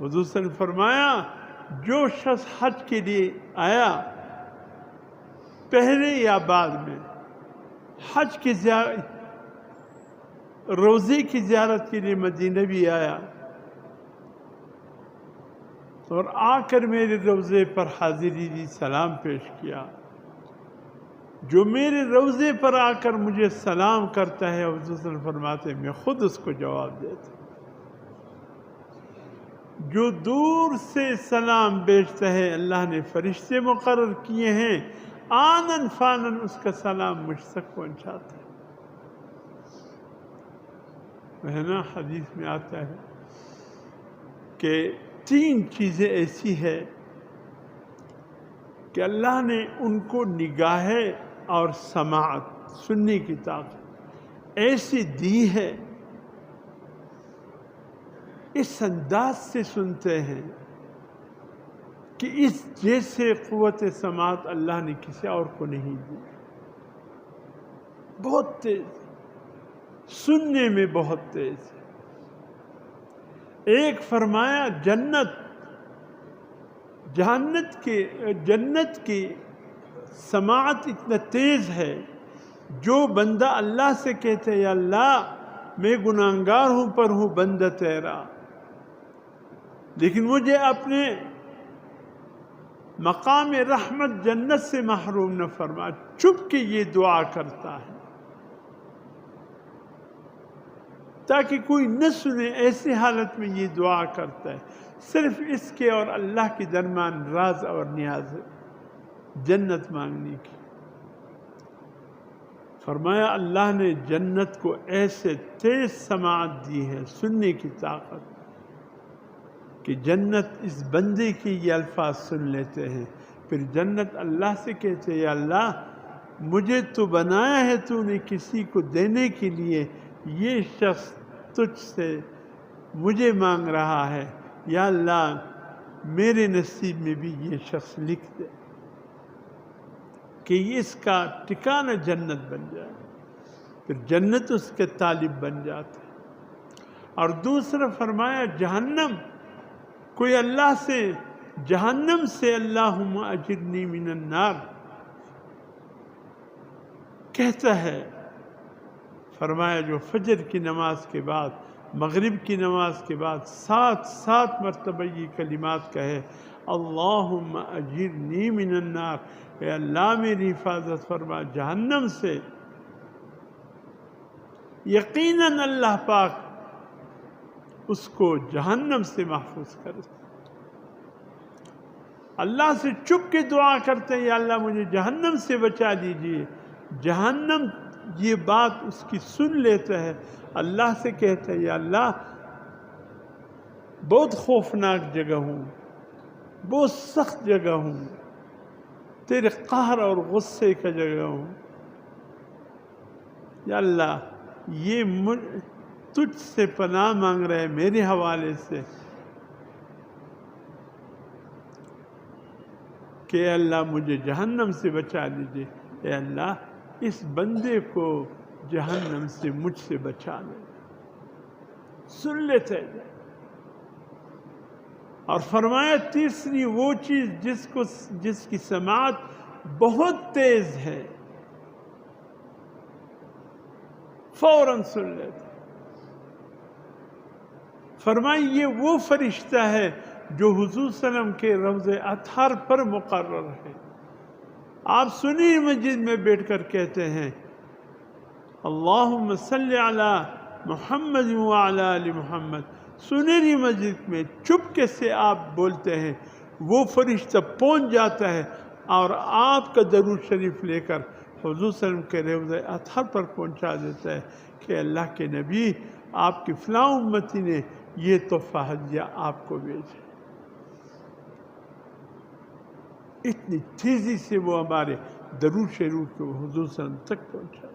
حضور صلی اللہ علیہ وسلم نے فرمایا جو شخص حج کے لیے آیا پہلے یا بعد میں، حج کی روزے کی زیارت کے لیے مدینہ بھی آیا اور آ کر میرے روضے پر حاضری دی، سلام پیش کیا، جو میرے روضے پر آ کر مجھے سلام کرتا ہے، حضور صلی اللہ علیہ وسلم فرماتے ہیں میں خود اس کو جواب دیتا ہوں، جو دور سے سلام بیچتا ہے اللہ نے فرشتے مقرر کیے ہیں آنن فانن اس کا سلام مجھ تک پہنچاتا ہے۔ نا حدیث میں آتا ہے کہ 3 چیزیں ایسی ہے کہ اللہ نے ان کو نگاہ اور سماعت، سننے کی طاقت ایسی دی ہے، اس انداز سے سنتے ہیں کہ اس جیسے قوت سماعت اللہ نے کسی اور کو نہیں دی، بہت تیز، سننے میں بہت تیز ہے۔ ایک فرمایا جنت کی سماعت اتنا تیز ہے، جو بندہ اللہ سے کہتے ہیں یا اللہ میں گناہگار ہوں پر ہوں بندہ تیرا، لیکن مجھے اپنے مقام رحمت جنت سے محروم نہ فرما، چھپ کے یہ دعا کرتا ہے تاکہ کوئی نہ سنے، ایسی حالت میں یہ دعا کرتا ہے، صرف اس کے اور اللہ کے درمیان راز اور نیاز ہے جنت مانگنے کی۔ فرمایا اللہ نے جنت کو ایسے تیز سماعت دی ہے، سننے کی طاقت، کہ جنت اس بندے کی یہ الفاظ سن لیتے ہیں، پھر جنت اللہ سے کہتے ہیں یا اللہ مجھے تو بنایا ہے تو نے کسی کو دینے کے لیے، یہ شخص تجھ سے مجھے مانگ رہا ہے، یا اللہ میرے نصیب میں بھی یہ شخص لکھ دے کہ اس کا ٹھکانہ جنت بن جائے، پھر جنت اس کے طالب بن جاتا ہے۔ اور دوسرا فرمایا جہنم، کوئی اللہ سے جہنم سے اللہم اجرنی من النار کہتا ہے، فرمایا جو فجر کی نماز کے بعد، مغرب کی نماز کے بعد 7 مرتبہ یہ کلمات کہے، اللہم اجرنی من النار، اے اللہ میری حفاظت فرما جہنم سے، یقیناً اللہ پاک اس کو جہنم سے محفوظ کرے۔ اللہ سے چھپ کے دعا کرتے ہیں یا اللہ مجھے جہنم سے بچا دیجیے، جہنم یہ بات اس کی سن لیتا ہے، اللہ سے کہتا ہے یا اللہ بہت خوفناک جگہ ہوں، بہت سخت جگہ ہوں، تیرے قہر اور غصے کا جگہ ہوں، یا اللہ یہ تجھ سے پناہ مانگ رہے میرے حوالے سے کہ اے اللہ مجھے جہنم سے بچا لیجیے، اے اللہ اس بندے کو جہنم سے مجھ سے بچا لے۔ سن لیتے ہیں۔ اور فرمایا تیسری وہ چیز جس کی سماعت بہت تیز ہے، فوراً سن لیتے۔ فرمایا یہ وہ فرشتہ ہے جو حضور صلی اللہ علیہ وسلم کے روض اطہر پر مقرر ہے، آپ سنی مسجد میں بیٹھ کر کہتے ہیں اللہم صلی علی محمد وعلی آل محمد، سنہری مسجد میں چپکے سے آپ بولتے ہیں، وہ فرشتہ پہنچ جاتا ہے اور آپ کا درود شریف لے کر حضور صلی اللہ علیہ وسلم کے روض اطہر پر پہنچا دیتا ہے کہ اللہ کے نبی آپ کی فلاں امتی نے یہ تحفہ ہدیہ آپ کو بھیجا۔ اتنی تیزی سے وہ ہمارے درود شریف کو حضور صلی اللہ علیہ وسلم تک پہنچا۔